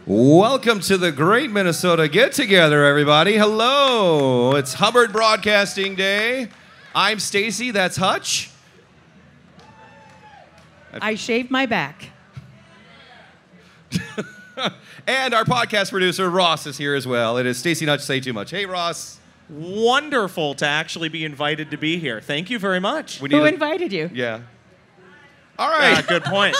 Welcome to the Great Minnesota Get Together, everybody. Hello. It's Hubbard Broadcasting Day. I'm Stacy. That's Hutch. I shaved my back. And our podcast producer, Ross, is here as well. It is Stacy Not to Say Too Much. Hey, Ross. Wonderful to actually be invited to be here. Thank you very much. We need Who invited you? Yeah. All right. Good point.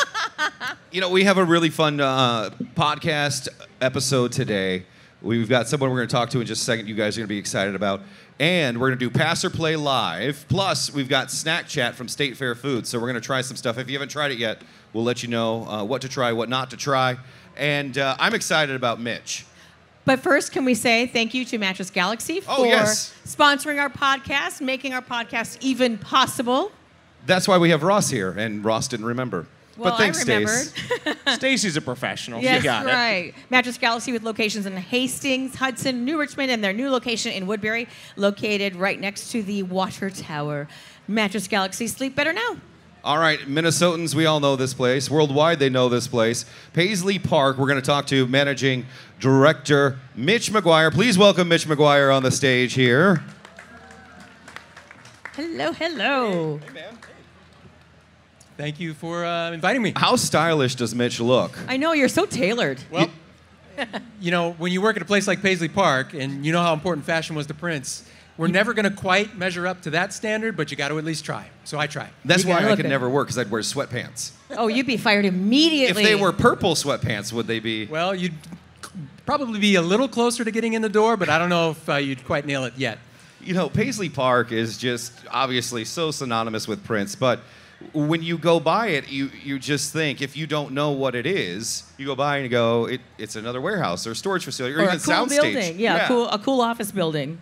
You know, we have a really fun podcast episode today. We've got someone we're going to talk to in just a second you guys are going to be excited about. And we're going to do Pass or Play Live. Plus, we've got Snack Chat from State Fair Foods. So we're going to try some stuff. If you haven't tried it yet, we'll let you know what to try, what not to try. And I'm excited about Mitch. But first, can we say thank you to Mattress Galaxy for sponsoring our podcast, making our podcast even possible. That's why we have Ross here, and Ross didn't remember. Well, but thanks, I remembered. Stacy's a professional. Yes, She got right. Mattress Galaxy with locations in Hastings, Hudson, New Richmond, and their new location in Woodbury, located right next to the Water Tower. Mattress Galaxy, sleep better now. All right, Minnesotans, we all know this place. Worldwide, they know this place. Paisley Park, we're going to talk to Managing Director Mitch McGuire. Please welcome Mitch McGuire on the stage here. Hello, hello. Hey, man. Thank you for inviting me. How stylish does Mitch look? I know, you're so tailored. Well, you know, when you work at a place like Paisley Park, and you know how important fashion was to Prince, we're never going to quite measure up to that standard, but you got to at least try. So I try. That's You why gotta I look could good. never work, because I'd wear sweatpants. Oh, you'd be fired immediately. If they were purple sweatpants, would they be? Well, you'd probably be a little closer to getting in the door, but I don't know if you'd quite nail it yet. You know, Paisley Park is just obviously so synonymous with Prince, but when you go by it, you just think, if you don't know what it is, you go by and you go, it's another warehouse or storage facility or even a cool soundstage. building. Yeah, a cool office building.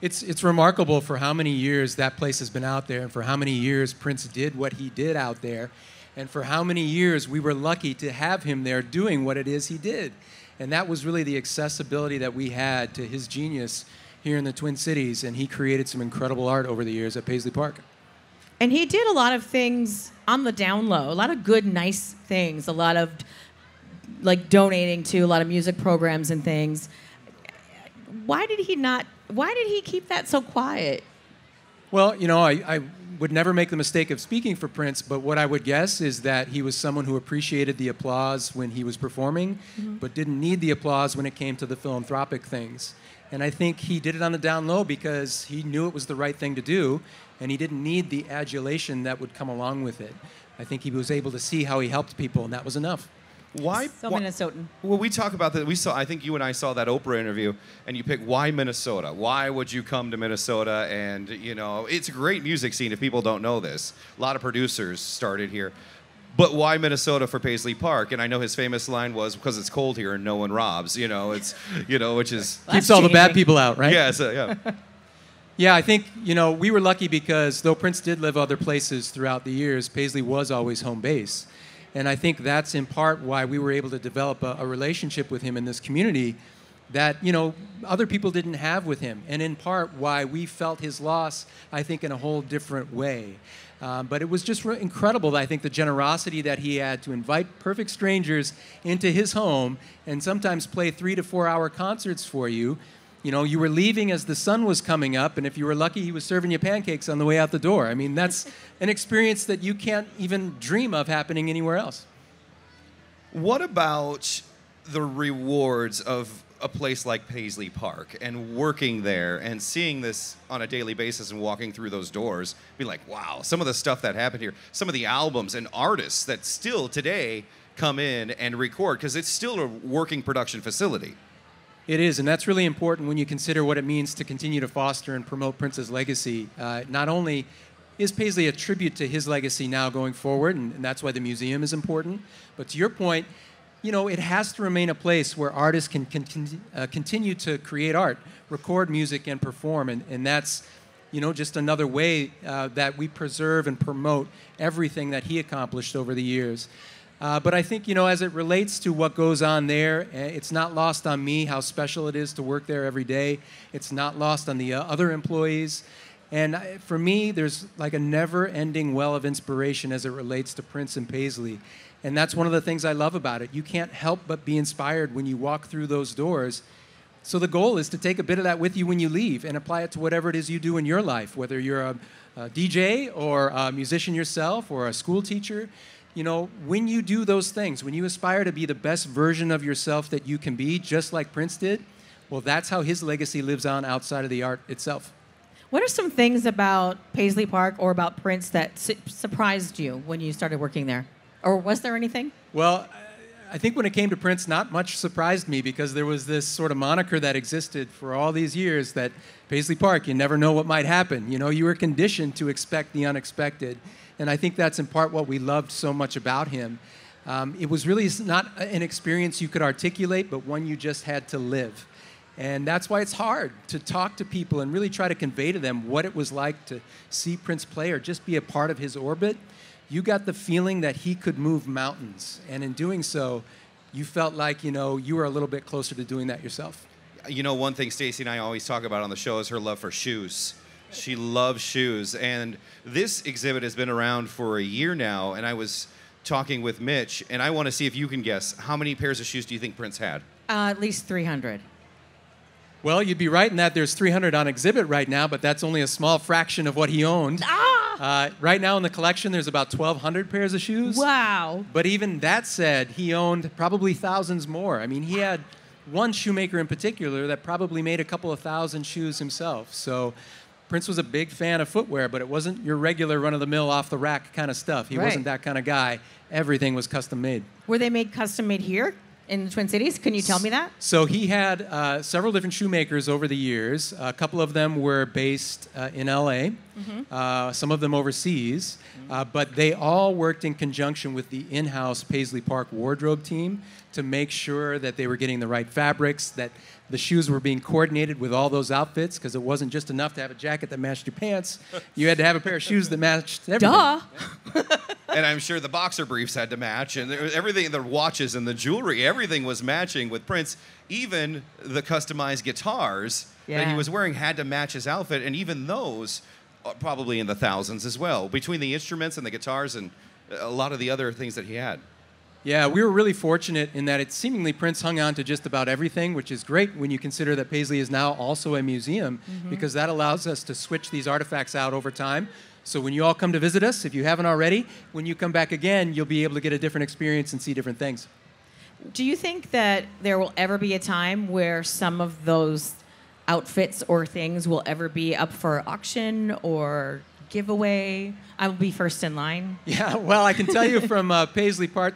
It's remarkable for how many years that place has been out there and for how many years Prince did what he did out there and for how many years we were lucky to have him there doing what it is he did. And that was really the accessibility that we had to his genius here in the Twin Cities, and he created some incredible art over the years at Paisley Park. And he did a lot of things on the down low, a lot of good, nice things, a lot of like donating to a lot of music programs and things. Why did he keep that so quiet? Well, you know, I would never make the mistake of speaking for Prince, but what I would guess is that he was someone who appreciated the applause when he was performing, but didn't need the applause when it came to the philanthropic things. And I think he did it on the down low because he knew it was the right thing to do, and he didn't need the adulation that would come along with it. I think he was able to see how he helped people, and that was enough. Why? So Minnesotan. Well, we talk about that. I think you and I saw that Oprah interview, and you picked why Minnesota. Why would you come to Minnesota? And you know, it's a great music scene. If people don't know this, a lot of producers started here. But why Minnesota for Paisley Park? And I know his famous line was, because it's cold here and no one robs. You know, it's which is Keeps all the bad people out, right? yeah, yeah. Yeah, I think, you know, we were lucky because though Prince did live other places throughout the years, Paisley was always home base. And I think that's in part why we were able to develop a relationship with him in this community that, you know, other people didn't have with him. And in part why we felt his loss, I think, in a whole different way. But it was just incredible, I think, the generosity that he had to invite perfect strangers into his home and sometimes play 3 to 4 hour concerts for you. You know, you were leaving as the sun was coming up, and if you were lucky, he was serving you pancakes on the way out the door. I mean, that's an experience that you can't even dream of happening anywhere else. What about the rewards of a place like Paisley Park and working there and seeing this on a daily basis and walking through those doors, be like, wow, some of the stuff that happened here, some of the albums and artists that still today come in and record, because it's still a working production facility. It is, and that's really important when you consider what it means to continue to foster and promote Prince's legacy. Not only is Paisley a tribute to his legacy now going forward, and that's why the museum is important, but to your point, you know, it has to remain a place where artists can continue to create art, record music, and perform, and that's, you know, just another way that we preserve and promote everything that he accomplished over the years. But I think, you know, as it relates to what goes on there, it's not lost on me how special it is to work there every day. It's not lost on the other employees. And for me, there's like a never-ending well of inspiration as it relates to Prince and Paisley. And that's one of the things I love about it. You can't help but be inspired when you walk through those doors. So the goal is to take a bit of that with you when you leave and apply it to whatever it is you do in your life, whether you're a DJ or a musician yourself or a school teacher. You know, when you do those things, when you aspire to be the best version of yourself that you can be, just like Prince did, well, that's how his legacy lives on outside of the art itself. What are some things about Paisley Park or about Prince that surprised you when you started working there? Or was there anything? Well, I think when it came to Prince, not much surprised me because there was this sort of moniker that existed for all these years that Paisley Park, you never know what might happen. You know, you were conditioned to expect the unexpected. And I think that's in part what we loved so much about him. It was really not an experience you could articulate, but one you just had to live. And that's why it's hard to talk to people and really try to convey to them what it was like to see Prince play or just be a part of his orbit. You got the feeling that he could move mountains. And in doing so, you felt like, you know, you were a little bit closer to doing that yourself. You know, one thing Stacey and I always talk about on the show is her love for shoes. She loves shoes. And this exhibit has been around for a year now. And I was talking with Mitch, and I want to see if you can guess, how many pairs of shoes do you think Prince had? At least 300. Well, you'd be right in that there's 300 on exhibit right now, but that's only a small fraction of what he owned. Right now in the collection, there's about 1,200 pairs of shoes. Wow. But even that said, he owned probably thousands more. I mean, he had one shoemaker in particular that probably made a couple of thousand shoes himself. So Prince was a big fan of footwear, but it wasn't your regular run-of-the-mill, off-the-rack kind of stuff. He wasn't that kind of guy. Everything was custom-made. Were they made custom-made here in the Twin Cities? Can you tell me that? So he had several different shoemakers over the years. A couple of them were based in L.A., some of them overseas, but they all worked in conjunction with the in-house Paisley Park wardrobe team to make sure that they were getting the right fabrics, that the shoes were being coordinated with all those outfits, because it wasn't just enough to have a jacket that matched your pants. You had to have a pair of shoes that matched everything. Duh. And I'm sure the boxer briefs had to match, and everything, the watches and the jewelry, everything was matching with Prince. Even the customized guitars that he was wearing had to match his outfit, and even those are probably in the thousands as well, between the instruments and the guitars and a lot of the other things that he had. Yeah, we were really fortunate in that it seemingly Prince hung on to just about everything, which is great when you consider that Paisley is now also a museum, because that allows us to switch these artifacts out over time. So when you all come to visit us, if you haven't already, when you come back again, you'll be able to get a different experience and see different things. Do you think that there will ever be a time where some of those outfits or things will ever be up for auction or giveaway? I will be first in line. Yeah, well, I can tell you from Paisley Park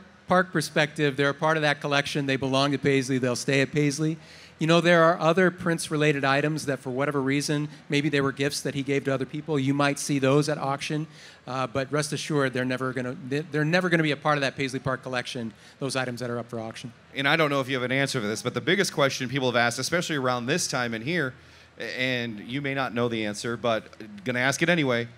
perspective, they're a part of that collection. They belong to Paisley. They'll stay at Paisley. You know, there are other Prince-related items that, for whatever reason, maybe they were gifts that he gave to other people. You might see those at auction, but rest assured, they're never going to be a part of that Paisley Park collection. Those items that are up for auction. And I don't know if you have an answer for this, but the biggest question people have asked, especially around this time in here, and you may not know the answer, but going to ask it anyway.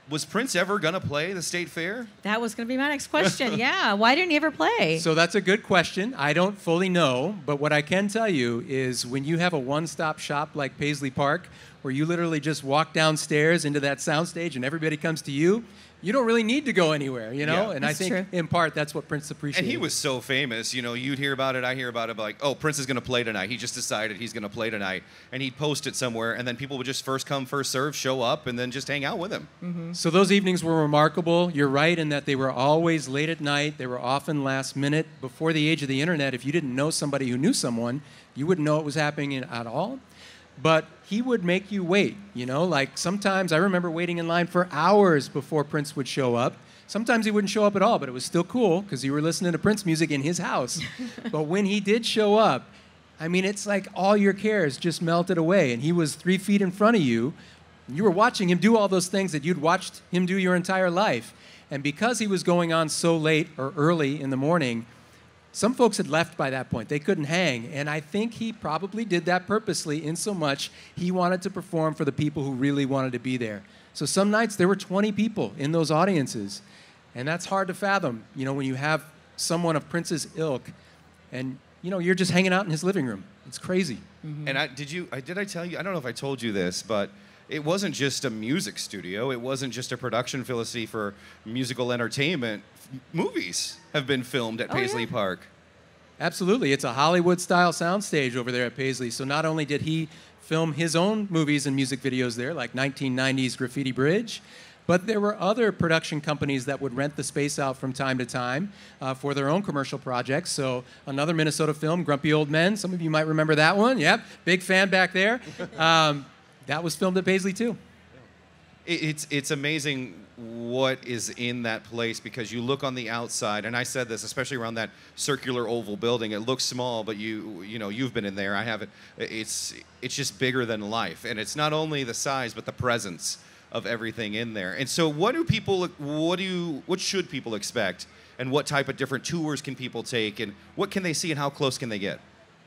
Was Prince ever going to play the State Fair? That was going to be my next question. Yeah. Why didn't he ever play? So that's a good question. I don't fully know, but what I can tell you is when you have a one-stop shop like Paisley Park, where you literally just walk downstairs into that soundstage and everybody comes to you, you don't really need to go anywhere, you know? Yeah, and I think, true. in part, that's what Prince appreciated. And he was so famous, you know, you'd hear about it, I hear about it, but like, oh, Prince is going to play tonight. He just decided he's going to play tonight. And he'd post it somewhere, and then people would just first come, first serve, show up, and then just hang out with him. So those evenings were remarkable. You're right in that they were always late at night. They were often last minute. Before the age of the internet, if you didn't know somebody who knew someone, you wouldn't know it was happening at all. But he would make you wait, you know? Like sometimes I remember waiting in line for hours before Prince would show up. Sometimes he wouldn't show up at all, but it was still cool because you were listening to Prince music in his house. But when he did show up, I mean, it's like all your cares just melted away. And he was 3 feet in front of you. You were watching him do all those things that you'd watched him do your entire life. And because he was going on so late or early in the morning, some folks had left by that point. They couldn't hang. And I think he probably did that purposely in so much he wanted to perform for the people who really wanted to be there. So some nights there were 20 people in those audiences. And that's hard to fathom, you know, when you have someone of Prince's ilk and, you know, you're just hanging out in his living room. It's crazy. And did I tell you, I don't know if I told you this, but it wasn't just a music studio. It wasn't just a production facility for musical entertainment. Movies have been filmed at Paisley Park. Absolutely. It's a Hollywood-style soundstage over there at Paisley. So not only did he film his own movies and music videos there, like 1990's Graffiti Bridge, but there were other production companies that would rent the space out from time to time for their own commercial projects. So another Minnesota film, Grumpy Old Men. Some of you might remember that one. Yep, big fan back there. That was filmed at Paisley, too. It's amazing what is in that place, because you look on the outside, and I said this, especially around that circular oval building. It looks small, but you've been in there. I haven't. It's just bigger than life, and it's not only the size but the presence of everything in there. And so, what should people expect, and what type of different tours can people take, and what can they see, and how close can they get?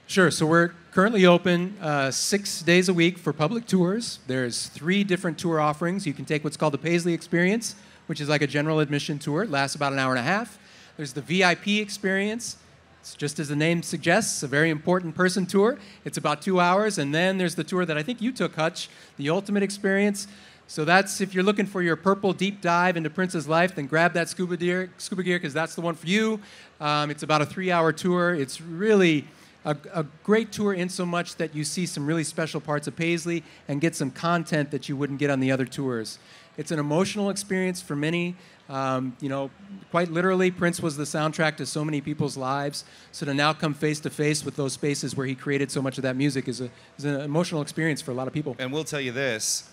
Sure. So we're currently open 6 days a week for public tours. There's 3 different tour offerings. You can take what's called the Paisley Experience, which is like a general admission tour. It lasts about an hour and a half. There's the VIP Experience. It's just as the name suggests, a very important person tour. It's about 2 hours. And then there's the tour that I think you took, Hutch, the Ultimate Experience. So that's, if you're looking for your purple deep dive into Prince's life, then grab that scuba gear, because that's the one for you. It's about a 3-hour tour. It's really a great tour in so much that you see some really special parts of Paisley and get some content that you wouldn't get on the other tours. It's an emotional experience for many. Quite literally, Prince was the soundtrack to so many people's lives. So to now come face to face with those spaces where he created so much of that music is an emotional experience for a lot of people. And we'll tell you this,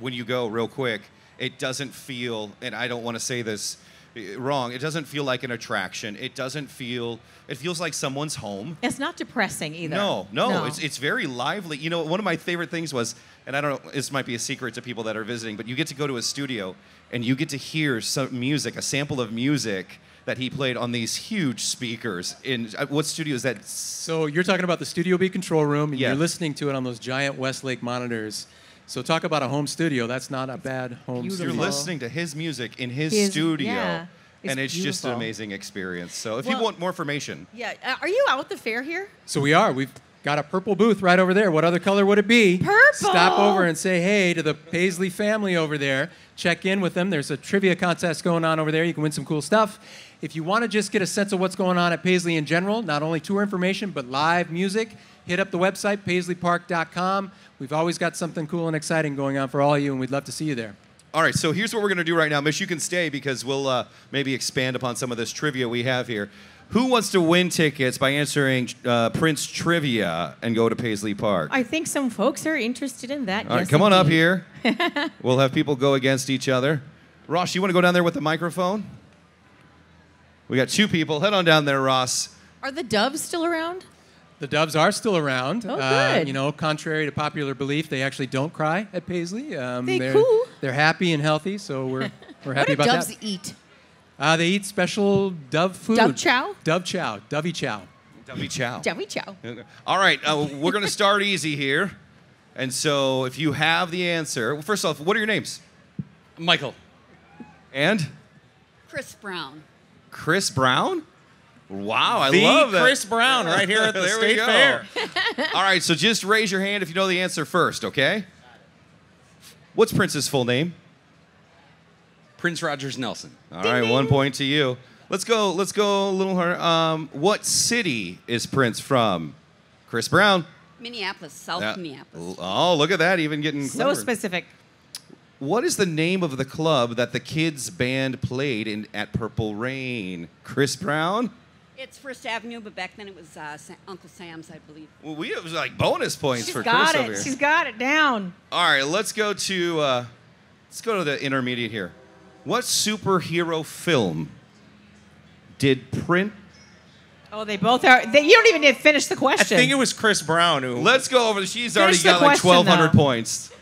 when you go real quick, it doesn't feel, and I don't want to say this wrong, it doesn't feel like an attraction. It feels like someone's home. It's not depressing either. No. It's very lively. You know, one of my favorite things was, and I don't know, this might be a secret to people that are visiting, but you get to go to a studio and you get to hear some music, a sample of music that he played on these huge speakers. In what studio is that? So you're talking about the Studio B control room, and Yeah. you're listening to it on those giant Westlake monitors. So talk about a home studio. That's not a bad home beautiful. studio. You're listening to his music in his studio. Yeah, and it's just an beautiful. amazing experience. So if you Well- want more information, Yeah. Are you out at the fair here? So we are. We've got a purple booth right over there. What other color would it be? Purple! Stop over and say hey to the Paisley family over there. Check in with them. There's a trivia contest going on over there. You can win some cool stuff. If you want to just get a sense of what's going on at Paisley in general, not only tour information, but live music, hit up the website, paisleypark.com. We've always got something cool and exciting going on for all of you, and we'd love to see you there. all right, so here's what we're going to do right now. Mish, you can stay because we'll maybe expand upon some of this trivia we have here. Who wants to win tickets by answering Prince trivia and go to Paisley Park? I think some folks are interested in that. All right, Yes, come on up indeed. here. We'll have people go against each other. Ross, you want to go down there with the microphone? We got 2 people. Head on down there, Ross. Are the Doves still around? The Doves are still around. Oh, good. Contrary to popular belief, they actually don't cry at Paisley. They cool. They're happy and healthy, so we're What happy do about doves that. eat? They eat special dove food. Dove chow? Dove chow. Dovey chow. Dovey Chow. Dovey chow. All right, we're going to start easy here. And so if you have the answer, well, first off, what are your names? Michael. And? Chris Brown. Chris Brown? Wow, I The love that. Chris Brown right here at the There we State go. Fair. All right, so just raise your hand if you know the answer first, okay? What's Prince's full name? Prince Rogers Nelson. All right, 1 point to you. Let's go a little harder. What city is Prince from? Chris Brown. Minneapolis, South Yeah. Minneapolis. Oh, look at that, even getting So clever. specific. What is the name of the club that the kids' band played in at Purple Rain? Chris Brown? It's First Avenue, but back then it was Uncle Sam's, I believe. Well, we have like bonus points She's for got Chris over it. here. She's got it down. All right, let's go to the intermediate here. What superhero film did Prince? Oh, they both are. You don't even need to finish the I question. think it was Chris Brown who. Let's go over. She's Finish already the got like question, 1,200 though. points.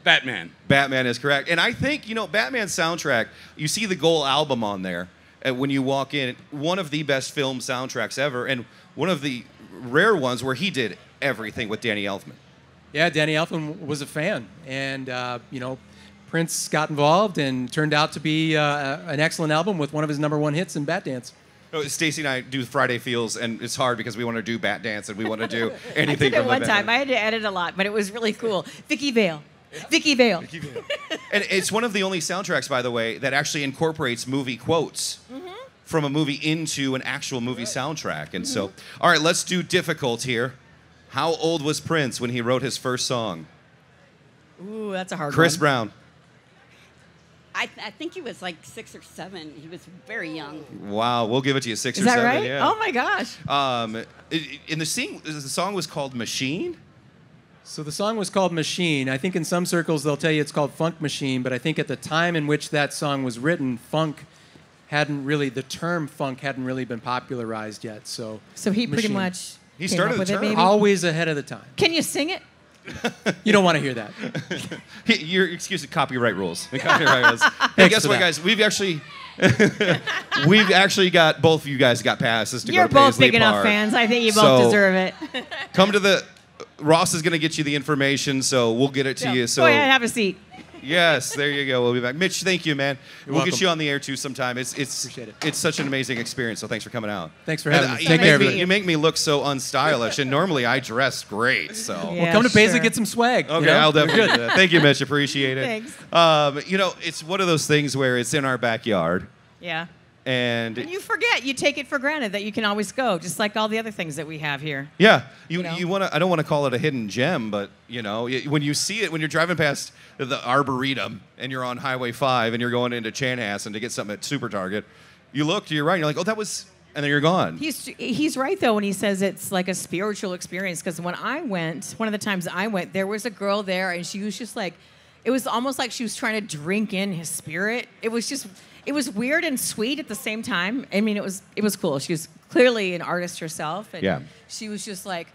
Batman. Batman is correct, and I think Batman's soundtrack. You see the Gold album on there when you walk in. One of the best film soundtracks ever, and one of the rare ones where he did everything with Danny Elfman. Yeah, Danny Elfman was a fan, and Prince got involved and turned out to be an excellent album with one of his #1 hits in Bat Dance. Stacey and I do Friday Feels, and it's hard because we want to do Bat Dance and we want to do I anything did it from one the time. Batman. I had to edit a lot, but it was really cool. Vicky Vale. Vicky Vale. And it's one of the only soundtracks, by the way, that actually incorporates movie quotes from a movie into an actual movie soundtrack. And so, all right, let's do difficult here. How old was Prince when he wrote his first song? Ooh, that's a hard Chris one. Brown. I think he was like 6 or 7. He was very young. Wow, we'll give it to you, 6 Is or that 7. right? Yeah. Oh my gosh. In the song was called Machine. So the song was called Machine. I think in some circles they'll tell you it's called Funk Machine, but I think at the time in which that song was written, the term funk hadn't really been popularized yet. So He pretty Machine. much He came started up the with term. it, maybe? Always ahead of the time. Can you sing it? You don't want to hear that. Your excuse me, copyright rules. Copyright rules. Hey, guess for what, that. guys? We've actually got both of you guys got passes to You're go to both Paisley big enough Park. fans. I think you both So- deserve it. Come to the. Ross is going to get you the information, so we'll get it to you. So Go ahead, have a seat. yes, there you go. We'll be back. Mitch, thank you, man. We'll get welcome. you on the air too sometime. It's Appreciate it. It's such an amazing experience. So thanks for coming out. Thanks for having And, us. you Take make care, me- everybody. You make me look so unstylish, and normally I dress great. So. Yeah, Come to Paisley, sure. get some swag. Okay, you know? I'll You're definitely good. do that. Thank you, Mitch. Appreciate it. Thanks. It's one of those things where it's in our backyard, Yeah. and And you forget. You take it for granted that you can always go, just like all the other things that we have here. yeah, You know? you want to. I don't want to call it a hidden gem, but when you see it, when you're driving past the Arboretum and you're on Highway 5 and you're going into Chanhassen to get something at Super Target, you look to your right and you're like, oh, that was, and then you're gone. He's right though when he says it's like a spiritual experience. Because when I went, one of the times I went, there was a girl there, and she was just like, it was almost like she was trying to drink in his spirit. It was weird and sweet at the same time. I mean, it was cool. She was clearly an artist herself, and Yeah. she was just like.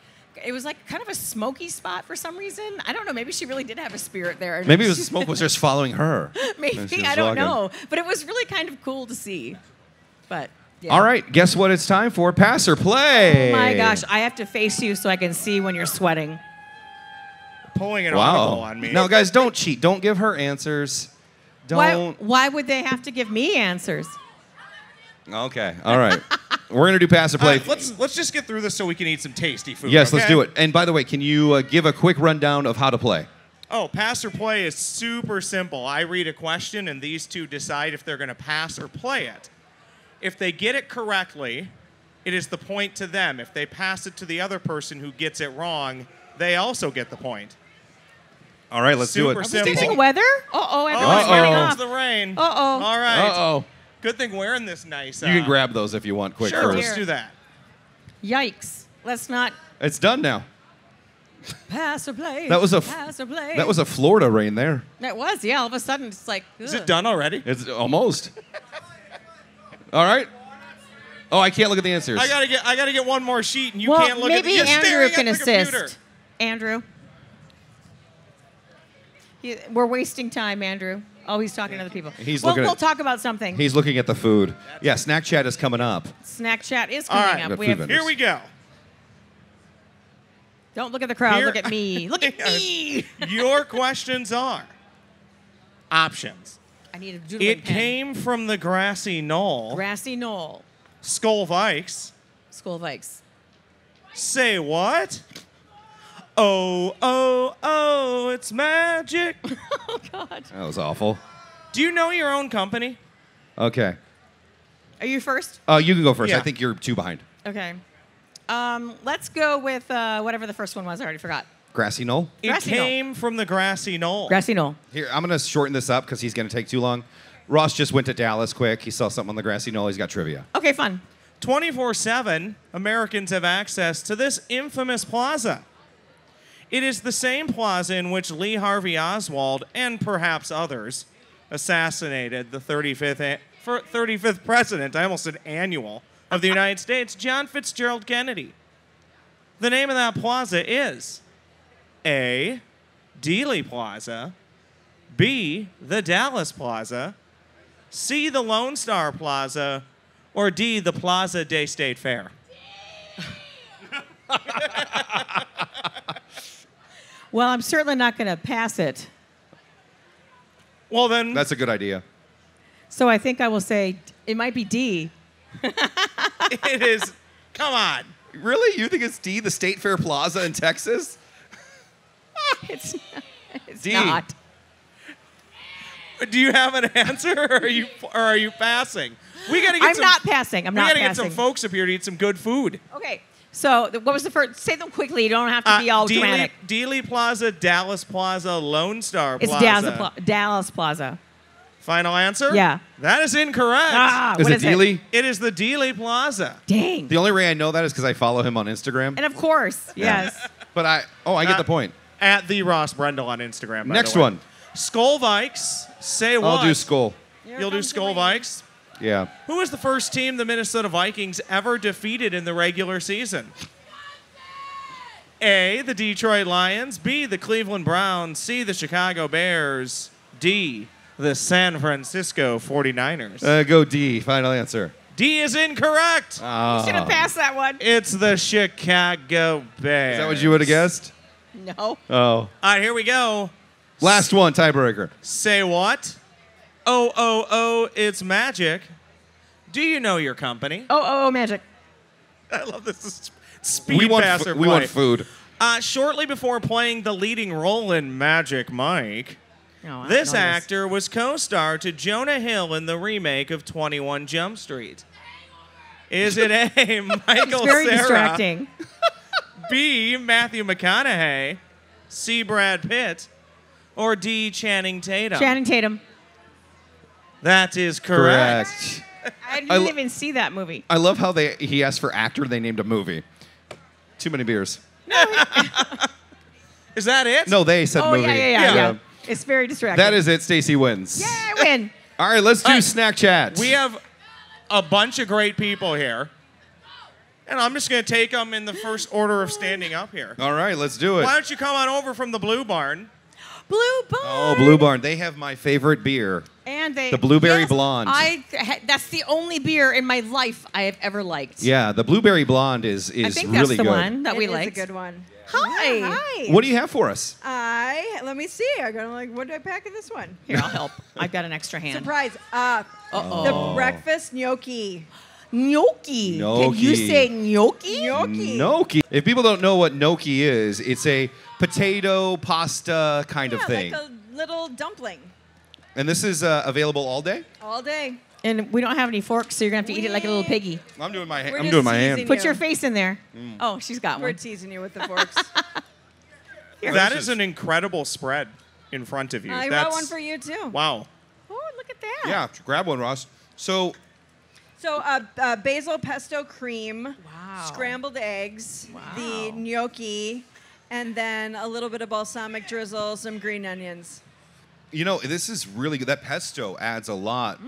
It was like kind of a smoky spot for some reason. I don't know. Maybe she really did have a spirit there. Maybe the smoke was just following her. as she Maybe was I don't walking. know. But it was really kind of cool to see. But yeah. All right, guess what it's time for? Pass or play. Oh my gosh, I have to face you so I can see when you're sweating. Pulling an audible Wow. on me. No, guys, don't cheat. Don't give her answers. Don't. Why would they have to give me answers? Okay. All right. We're gonna do pass or play. Let's just get through this so we can eat some tasty food. Yes, let's okay? do it. And by the way, can you give a quick rundown of how to play? Oh, pass or play is super simple. I read a question, and these two decide if they're going to pass or play it. If they get it correctly, it is the point to them. If they pass it to the other person who gets it wrong, they also get the point. All right, let's do Super it. simple. Anything weather? Oh, Everyone's Uh-oh. running here off. comes the rain. Uh-oh. All right. Uh-oh. Good thing we're in this nice. You can grab those if you want quick Sure, first. let's do that. Yikes. Let's not It's done now. pass or play. That was a pass or play. That was a Florida rain there. That was, yeah. All of a sudden, it's like, Is ugh. it done already? It's almost. All right. Oh, I can't look at the answers. I gotta get one more sheet, and you Well, can't look at maybe you're Andrew staring can at the computer. assist. Andrew. We're wasting time, Andrew. Oh, he's talking to other people. He's well, looking at- we'll talk about something. He's looking at the food. Yeah, snack chat is coming up. Snack chat is All coming right. up. Got We food have, vendors. Here we go. don't look at the crowd. Here- Look at me. Look at me. Your questions are options. I need a doodling It pen. came from the grassy knoll. Grassy Knoll. Skull Vikes. School of Vikes. Say what? Oh, oh, oh, it's magic. Oh, God. That was awful. Do you know your own company? Okay. Are you first? You can go first. Yeah. I think you're 2 behind. Okay. Let's go with whatever the first one was. I already forgot. Grassy knoll. It Grassy knoll. came from the grassy knoll. Grassy Knoll. Here, I'm going to shorten this up because he's going to take too long. Ross just went to Dallas quick. He saw something on the grassy knoll. He's got trivia. Okay, fun. 24/7, Americans have access to this infamous plaza. It is the same plaza in which Lee Harvey Oswald and perhaps others assassinated the 35th president, I almost said annual, of the United States, John Fitzgerald Kennedy. The name of that plaza is A, Dealey Plaza, B, the Dallas Plaza, C, the Lone Star Plaza, or D, the Plaza Day State Fair. Well, I'm certainly not going to pass it. Well, then, That's a good idea. So I think I will say it might be D. it is. Come on. Really? You think it's D, the State Fair Plaza in Texas? It's It's D. not. Do you have an answer, or are you passing? We gotta get I'm not passing. I'm we not gotta passing. get some folks up here to eat some good food. Okay. So what was the first? Say them quickly. You don't have to be all dramatic. Dealey Plaza, Dallas Plaza, Lone Star It's Plaza. Dallas Plaza. Final answer? Yeah. That is incorrect. Ah, Is what it Dealey? It is the Dealey Plaza. Dang. The only way I know that is because I follow him on Instagram. And of course, yes. But I get the point. At the Ross Brendel on Instagram. By Next the way. one. Skull Vikes. Say what? I'll do Skull. You'll do Skull Vikes. Yeah. Who was the first team the Minnesota Vikings ever defeated in the regular season? A, the Detroit Lions. B, the Cleveland Browns. C, the Chicago Bears. D, the San Francisco 49ers. Go D. Final answer. D is incorrect. Should have passed that one. It's the Chicago Bears. Is that what you would have guessed? No. Oh. All right, here we go. Last one, tiebreaker. Say what? Oh, it's magic. Do you know your company? Oh, magic. I love this. Speed We want passer we want play. food. Shortly before playing the leading role in Magic Mike, No, I this don't know actor was co-star to Jonah Hill in the remake of 21 Jump Street. Is it A, Michael It's very Cera, distracting. B, Matthew McConaughey, C, Brad Pitt, or D, Channing Tatum? Channing Tatum. That is correct. Correct. I didn't I lo- even see that movie. I love how he asked for actor. They named a movie. Too many beers. Is that it? No, they said Oh, movie. yeah. It's very distracting. That is it. Stacy wins. Yeah, I win. All right, let's do All right. snack chat. We have a bunch of great people here. And I'm just going to take them in the first order of standing up here. All right, let's do it. Why don't you come on over from the Blue Barn? Blue Barn. Oh, Blue Barn. They have my favorite beer. And they The Blueberry Yes, Blonde. That's the only beer in my life I have ever liked. Yeah, the Blueberry Blonde is I think really that's the good. one that we It is liked. a good one. Hi. Yeah, hi. What do you have for us? Let me see. I got like, what did I pack in this one? Here, I'll help. I've got an extra hand. Surprise. Uh-oh. The breakfast gnocchi. Gnocchi. Can you Gnocchi. say gnocchi? Gnocchi. Gnocchi. If people don't know what gnocchi is, it's a potato pasta kind of Yeah, thing. like a little dumpling. And this is available all day? All day. And we don't have any forks, so you're going to have to eat it like a little piggy. I'm doing my We're I'm just doing my teasing hand. you. Put your face in there. Mm. Oh, she's got We're one. teasing you with the forks. That is an incredible spread in front of you. I got one for you too. Wow. Oh, look at that. Yeah, grab one, Ross. So, So basil pesto cream, Wow. scrambled eggs, Wow. the gnocchi, and then a little bit of balsamic drizzle, some green onions. you know, this is really good. That pesto adds a lot.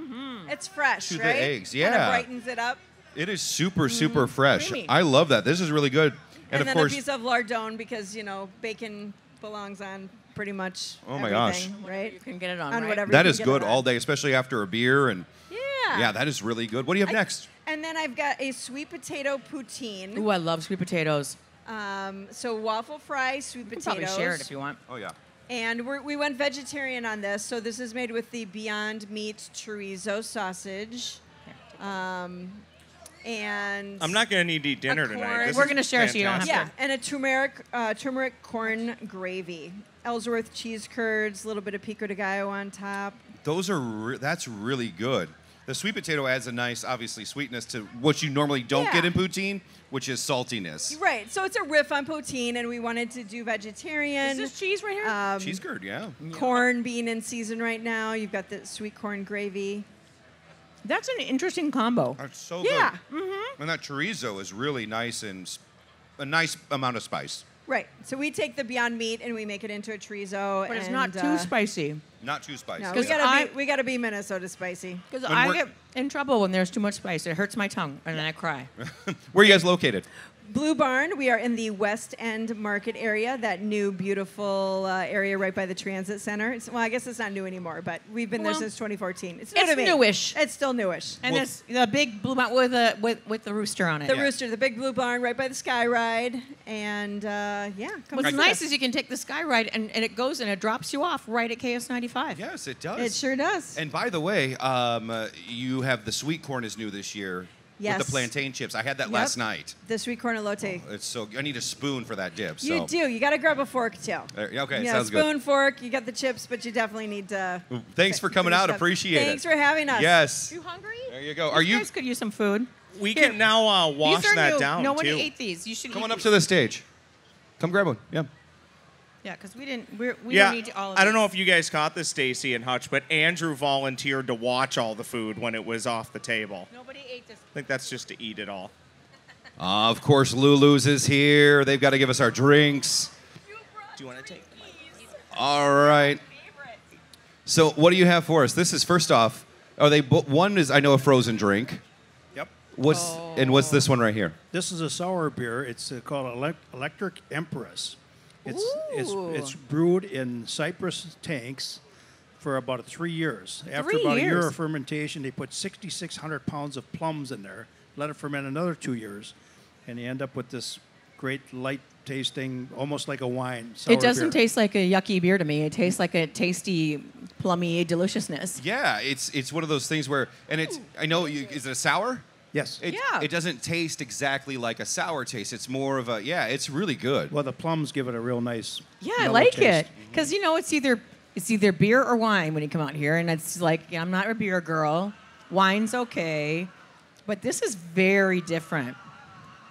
It's fresh, To the right? eggs, Kind yeah. of brightens it up. It is super, super fresh. creamy. I love that. This is really good. And of then course, a piece of lardon because, bacon belongs on pretty much Oh my gosh. everything, right? You can get it on, On right? whatever that you is can get good it all on. day, especially after a beer. And Yeah. yeah, that is really good. What do you have next? And then I've got a sweet potato poutine. Ooh, I love sweet potatoes. So waffle fry, sweet You can potatoes. probably share it if you want. Oh, yeah. And we went vegetarian on this. So this is made with the Beyond Meat chorizo sausage. And I'm not going to need to eat dinner corn. tonight. This We're is going to share so you don't have fantastic. yeah, and a turmeric corn gravy. Ellsworth cheese curds, a little bit of pico de gallo on top. Those are that's really good. The sweet potato adds a nice, obviously, sweetness to what you normally don't Yeah. get in poutine, which is saltiness. Right. So it's a riff on poutine, and we wanted to do vegetarian. Is this cheese right here? Cheese curd, yeah. Corn being in season right now. You've got the sweet corn gravy. That's an interesting combo. That's so Yeah. good. And that chorizo is really nice and a nice amount of spice. Right. So we take the Beyond Meat and we make it into a chorizo. But it's and, not too spicy. Not too spicy. No, we 'Cause gotta be Minnesota spicy. Because When I we're- get in trouble when there's too much spice. It hurts my tongue, and then I cry. Where are you guys located? Blue Barn, we are in the West End Market area, that new, beautiful area right by the Transit Center. Well, I guess it's not new anymore, but we've been there Well, since 2014. It's new it's to me. newish. It's still newish. And Well- it's the big blue mountain with the rooster on it. The Yeah. Rooster, the big Blue Barn right by the Sky Ride. And come What's visit nice us. is you can take the Sky Ride and it goes and it drops you off right at KS 95. Yes, it does. It sure does. And by the way, you have the sweet corn is new this year. Yes. with the plantain chips. I had that last night. The sweet corn elote. It's so. I need a spoon for that dip. You So. do. You got to grab a fork too. Okay, You know, sounds spoon, good. fork. You got the chips, but you definitely need to. Thanks for coming out. finish up. Appreciate it. Thanks for having us. Yes. You hungry? There you go. Are You you guys could use some food. We Here. can now wash These are that new. down No one too. ate these. You should come eat on up these. to the stage? Come grab one. Yeah. Yeah, because we didn't. We Yeah, don't need all of I don't know these. if you guys caught this, Stacy and Hutch, but Andrew volunteered to watch all the food when it was off the table. Nobody ate this. I think that's just to eat it all. Of course, Lulu's is here. They've got to give us our drinks. Do you want to take them? All right. So, what do you have for us? This is first off. Are they? One is I know a frozen drink. Yep. What's this one right here? This is a sour beer. It's called Electric Empress. Ooh. It's brewed in Cypress tanks for about 3 years. After 3 about a year years. of fermentation, they put 6,600 pounds of plums in there. Let it ferment another 2 years, and you end up with this great light tasting, almost like a wine. Sour It doesn't beer. taste like a yucky beer to me. It tastes like a tasty, plummy deliciousness. Yeah, it's one of those things where, and it's. I know. Is it a sour? Yes. Yeah. It doesn't taste exactly like a sour taste. It's more of a. Yeah, it's really good. Well, the plums give it a real nice. Yeah, I mellow like taste. it because you know it's either beer or wine when you come out here, and it's like I'm not a beer girl. Wine's okay, but this is very different.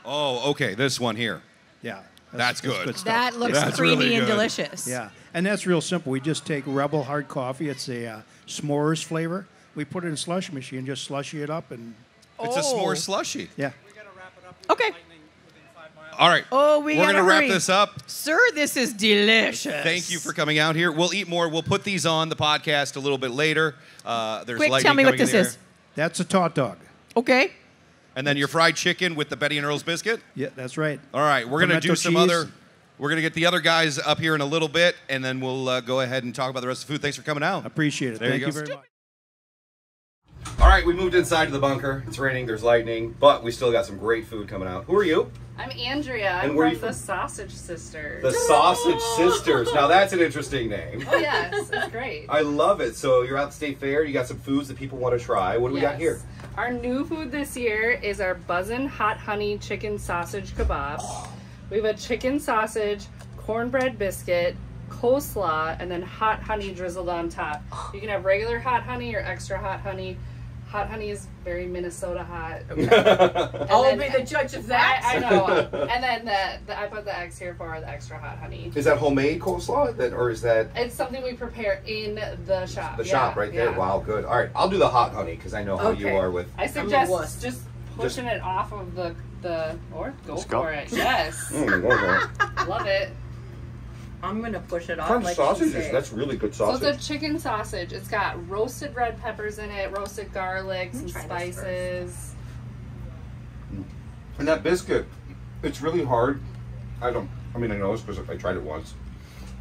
Oh, okay. This one here. Yeah. That's good. stuff. That looks That's creamy really and good. delicious. Yeah, and that's real simple. We just take Rebel hard coffee. It's a s'mores flavor. We put it in a slush machine, just slushy it up, and It's a s'more slushy. yeah. Okay. All right. Oh, we're gonna gonna wrap hurry. this up. Sir, this is delicious. Thank you for coming out here. We'll eat more. We'll put these on the podcast a little bit later. There's Quick, lightning tell me what coming in this the air. is. That's a taut dog. Okay. And then your fried chicken with the Betty and Earl's biscuit. Yeah, that's right. All right, we're gonna Pimento do some cheese. other. We're gonna get the other guys up here in a little bit, and then we'll go ahead and talk about the rest of the food. Thanks for coming out. Appreciate it. There Thank you you go. very much. All right, we moved inside to the bunker. It's raining. There's lightning, but we still got some great food coming out. Who are you? I'm Andrea. And I'm where are from you the from? Sausage Sisters. The Sausage Sisters. Now that's an interesting name. Oh yes, it's great. I love it. So you're out at the State Fair. You got some foods that people want to try. What do we got here? Our new food this year is our Buzzin' Hot Honey Chicken Sausage Kebab. We have a chicken sausage, cornbread biscuit, coleslaw, and then hot honey drizzled on top. You can have regular hot honey or extra hot honey. Hot honey is very Minnesota hot. I'll be the judge of that. I know. And then I put the eggs here for the extra hot honey. Is that homemade coleslaw, or is that It's something we prepare in the shop. the shop right there? Yeah. Wow, good. All right, I'll do the hot honey because I know how you Okay. are with. I suggest just pushing it off of the or go for it. Yes. Love it. I'm gonna push it off. What kind of like sausage she is said. that's really good So sausage. it's a chicken sausage. It's got roasted red peppers in it, roasted garlic, some try this spices. And that biscuit, it's really hard. I know this because I tried it once.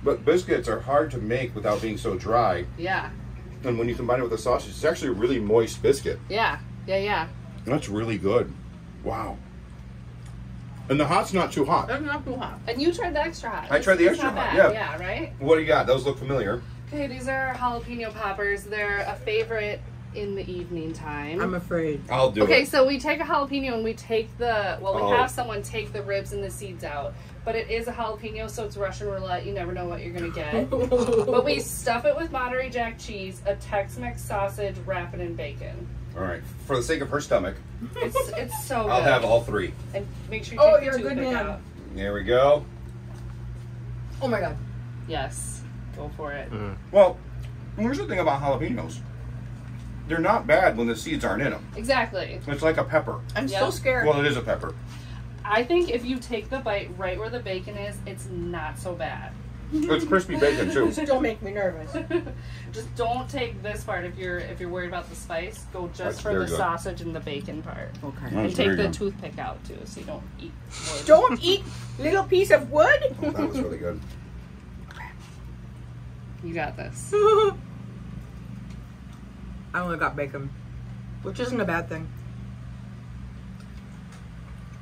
But biscuits are hard to make without being so dry. Yeah. And when you combine it with the sausage, it's actually a really moist biscuit. Yeah. Yeah. That's really good. Wow. And the hot's not too hot. That's not too hot. And you tried the extra hot. I tried the It's extra not hot, bad. yeah. Yeah, right? What do you got? Those look familiar. Okay, these are jalapeno poppers. They're a favorite in the evening time. I'm afraid. I'll do Okay, it. so we take a jalapeno and we take we Oh. have someone take the ribs and the seeds out. But it is a jalapeno, so it's Russian roulette. You never know what you're going to get. But we stuff it with Monterey Jack cheese, a Tex-Mex sausage, wrap it in bacon. All right. For the sake of her stomach, It's so good. I'll have all three. And make sure you Oh, take you're a the good toothpick man. out. There we go. Oh my god. Yes. Go for it. Well, here's the thing about jalapenos. They're not bad when the seeds aren't in them. Exactly. It's like a pepper. I'm Yep. so scared. Well, it is a pepper. I think if you take the bite right where the bacon is, it's not so bad. It's crispy bacon too. Don't make me nervous. Just don't take this part if you're worried about the spice. Go just That's for very the good. sausage and the bacon part. Okay. And take the toothpick out too, so you don't eat wood. Don't eat little piece of wood. Oh, that was really good. You got this. I only got bacon, which isn't a bad thing.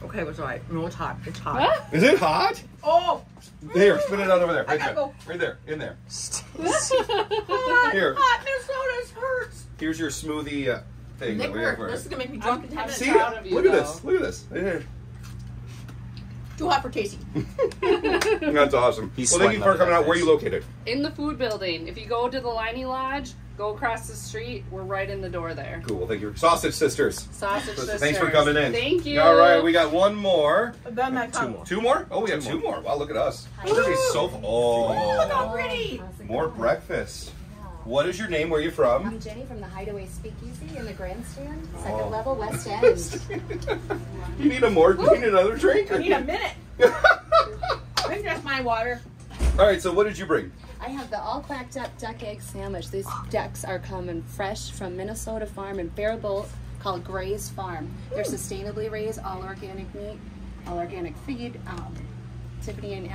Okay, it was alright. No, it's hot. It's hot. What? Is it hot? Oh! There, spin it out over there. Right gotta there. go. Right there. In there. Hot! Here. Hot Minnesota hurts. Here's your smoothie thing. that we have for- This is gonna make me drunk in 10 minutes. See, proud of you, look at though. this. Look at this. Yeah. Too hot for Casey. That's awesome. He's Well, thank you sweating for under coming that out. Where are you fish. located? In the food building. If you go to the Liney Lodge, go across the street. We're right in the door there. Cool. Thank you. Sausage Sisters. Sausage Sisters. Thanks for coming in. Thank you. All right, we got one more. Then I Two more. Two more? Oh, we have two more. Wow, look at us. We're gonna be so. Look how Oh, pretty. more breakfast. What is your name? Where are you from? I'm Jenny from the Hideaway Speakeasy in the Grandstand, second Oh. level, West End. You need a more? You need another drink? I need a minute. I think that's my water. All right. So what did you bring? I have the all quacked up duck egg sandwich. These ducks are coming fresh from Minnesota farm in Faribault called Gray's Farm. They're sustainably raised, all organic meat, all organic feed. Tiffany and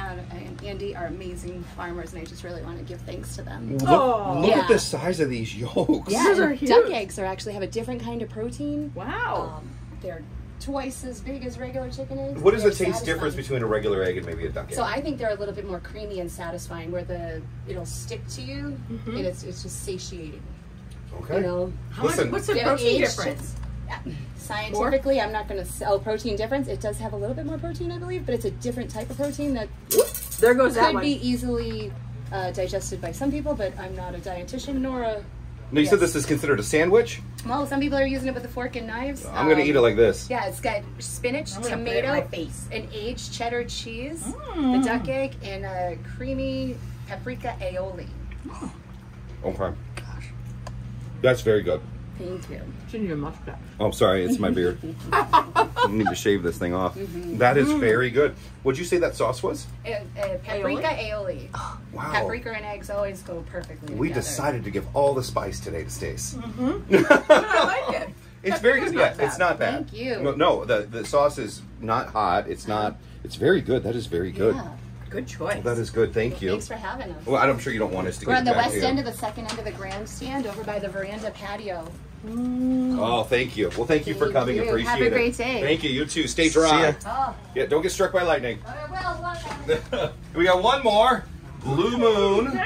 Andy are amazing farmers, and I just really want to give thanks to them. Look, Oh. at the size of these yolks. Yeah, These are and huge. duck eggs are actually have a different kind of protein. Wow. They're twice as big as regular chicken eggs. What is the They're taste satisfying. difference between a regular egg and maybe a duck egg? So I think they're a little bit more creamy and satisfying, where it'll stick to you, and it's just satiating. Okay. You know, Listen, What's the they're protein aged- difference? Scientifically, I'm not going to sell protein difference. It does have a little bit more protein, I believe, but it's a different type of protein that There goes that could one. be easily digested by some people. But I'm not a dietitian nor a. now you said this is considered a sandwich? Well, some people are using it with a fork and knives. I'm going to eat it like this. Yeah, it's got spinach, I'm gonna put it in tomato, my face. an aged cheddar cheese, the duck egg, and a creamy paprika aioli. Okay. That's very good. Thank you. Shouldn't even mustache. Oh, sorry, it's my beard. I need to shave this thing off. That is very good. What'd you say that sauce was? Paprika aioli. Wow. Paprika and eggs always go perfectly We together. decided to give all the spice today to Stace. I like it. It's very good. Yeah, it's not bad. Thank you. No, the sauce is not hot. It's not. It's very good. That is very good. Yeah. Good choice. That is good. Thank you. Thanks for having us. Well, I'm sure you don't want us to We're get on the back west to you. end of the second end of the grandstand, over by the veranda patio. Oh, thank you. Well, thank you for Thank coming. you. Appreciate it. Have a great day. Thank you. You too. Stay dry. Oh, Yeah, don't get struck by lightning. well, We got one more. Blue Moon.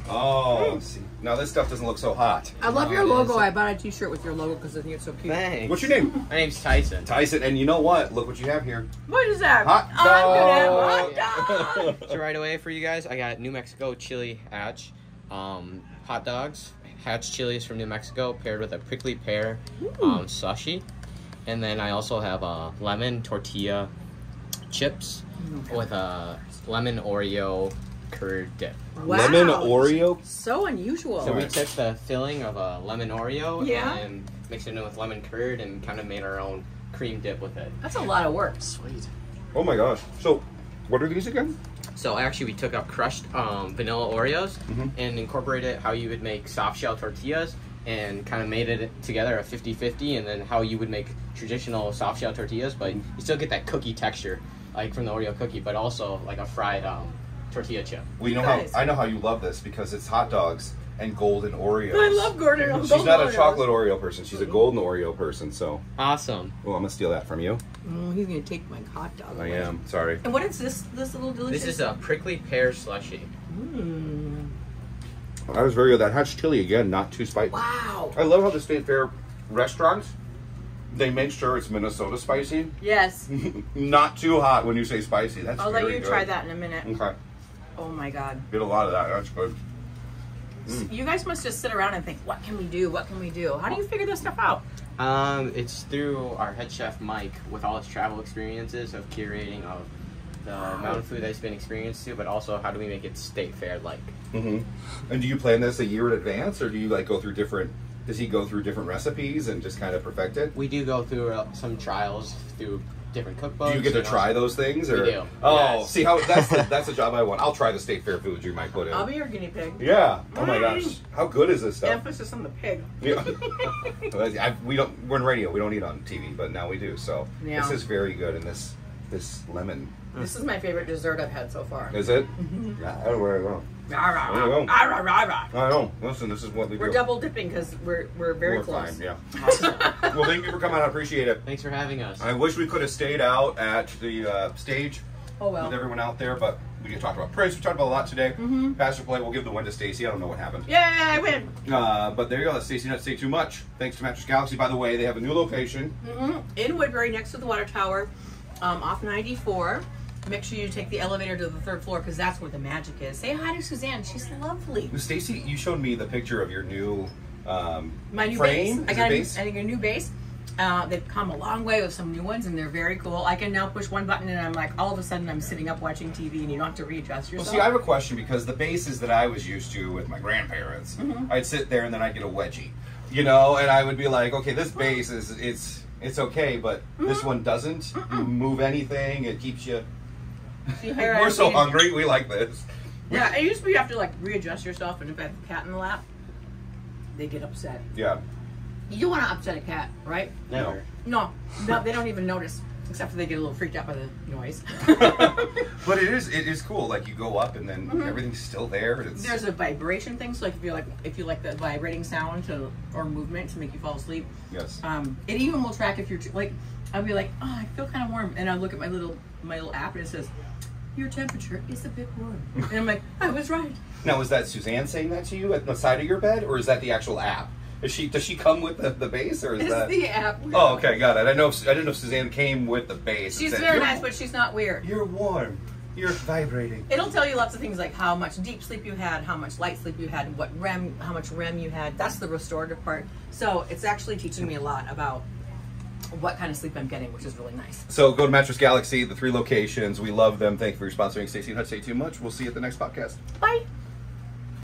Oh, see. Now this stuff doesn't look so hot. I love your logo. I bought a t-shirt with your logo because I think it's so cute. Thanks. What's your name? My name's Tyson. Tyson. And you know what? Look what you have here. What is that? Hot Oh, I'm dog. gonna have hot dog. So right away for you guys, I got New Mexico chili hatch, hot dogs, hatch chilies from New Mexico paired with a prickly pear sushi, and then I also have a lemon tortilla chips with a lemon Oreo curd dip. Wow. Lemon Oreo. So unusual. So we took the filling of a lemon Oreo Yeah. and mixed it in with lemon curd and kind of made our own cream dip with it. That's a lot of work. Sweet. Oh my gosh. So, what are these again? So actually, we took up crushed vanilla Oreos and incorporated how you would make soft shell tortillas and kind of made it together a 50-50, and then how you would make traditional soft shell tortillas, but you still get that cookie texture, like from the Oreo cookie, but also like a fried tortilla chip. Well, you know Nice. how I know how you love this because it's hot dogs and golden Oreos. I love Gordon. She's not a chocolate Oreo person. She's a golden Oreo person. So, Awesome. oh, I'm gonna steal that from you. Oh, he's gonna take my hot dog. I away. am sorry. And what is this? This little delicious. This is a prickly pear slushy. That was very good. That hatch chili again, not too spicy. Wow. I love how the State Fair restaurants they make sure it's Minnesota spicy, Yes. not too hot when you say spicy. That's I'll very let you good. try that in a minute. Okay, Oh my God. get a lot of that. That's good. You guys must just sit around and think, what can we do? What can we do? How do you figure this stuff out? It's through our head chef Mike with all his travel experiences of curating of the amount of food that he's been experienced to, but also how do we make it state fair like. And do you plan this a year in advance, or do you like go through different? Does he go through different recipes and just kind of perfect it? We do go through some trials through different cookbooks. Do you get to and try also- those things? Or? We do. Oh, Yes. see how that's the job I want. I'll try the State Fair foods you might put in. I'll be your guinea pig. Yeah. Oh my gosh. How good is this stuff? Emphasis on the pig. Yeah. We're in radio. We don't eat on TV, but now we do. So Yeah. this is very good, and this lemon. This is my favorite dessert I've had so far. Is it? Yeah. I don't know where I go. Rah, rah, There you go. rah, rah, rah, rah. I know. Listen, this is what we We're do. double dipping because we're very We're close. fine. Yeah. Well, thank you for coming out. I appreciate it. Thanks for having us. I wish we could have stayed out at the stage well. with everyone out there, but we talked about Prince. We talked about a lot today. Pastor Play, we'll give the win to Stacy. I don't know what happened. Yeah, I win. But there you go. That's Stacy Not to Say Too Much. Thanks to Mattress Galaxy. By the way, they have a new location. In Woodbury, next to the water tower, off 94. Make sure you take the elevator to the 3rd floor because that's where the magic is. Say hi to Suzanne. She's lovely. Stacy, you showed me the picture of your new My new frame. base. I got a new base. They've come a long way with some new ones, and they're very cool. I can now push one button, and I'm like, all of a sudden, I'm sitting up watching TV, and you don't have to readjust yourself. Well, see, I have a question because the bases that I was used to with my grandparents, I'd sit there and then I'd get a wedgie, you know, and I would be like, okay, this base it's okay, but this one doesn't move anything. It keeps you. We're so hungry. We like this. Yeah, it used to be you have to like readjust yourself, and if I have a cat in the lap, they get upset. Yeah. You don't want to upset a cat, right? Never. No, they don't even notice, except for they get a little freaked out by the noise. But it is cool. Like you go up and then everything's still there. There's a vibration thing, so like if you like the vibrating sound or movement to make you fall asleep. Yes. It even will track if you're like, I'll be like, oh, I feel kind of warm, and I'll look at my little app and it says, your temperature is a bit warm, and I'm like, I was right. Now, is that Suzanne saying that to you at the side of your bed, or is that the actual app? Does she come with the base, or is It's that the app. Oh, okay, got it. I didn't know if Suzanne came with the base. She's and said, very nice, but she's not weird. You're warm. You're vibrating. It'll tell you lots of things like how much deep sleep you had, how much light sleep you had, and how much REM you had. That's the restorative part. So it's actually teaching me a lot about what kind of sleep I'm getting, which is really nice. So go to Mattress Galaxy, the 3 locations. We love them. Thank you for sponsoring. Stacy, not to say too much. We'll see you at the next podcast. Bye.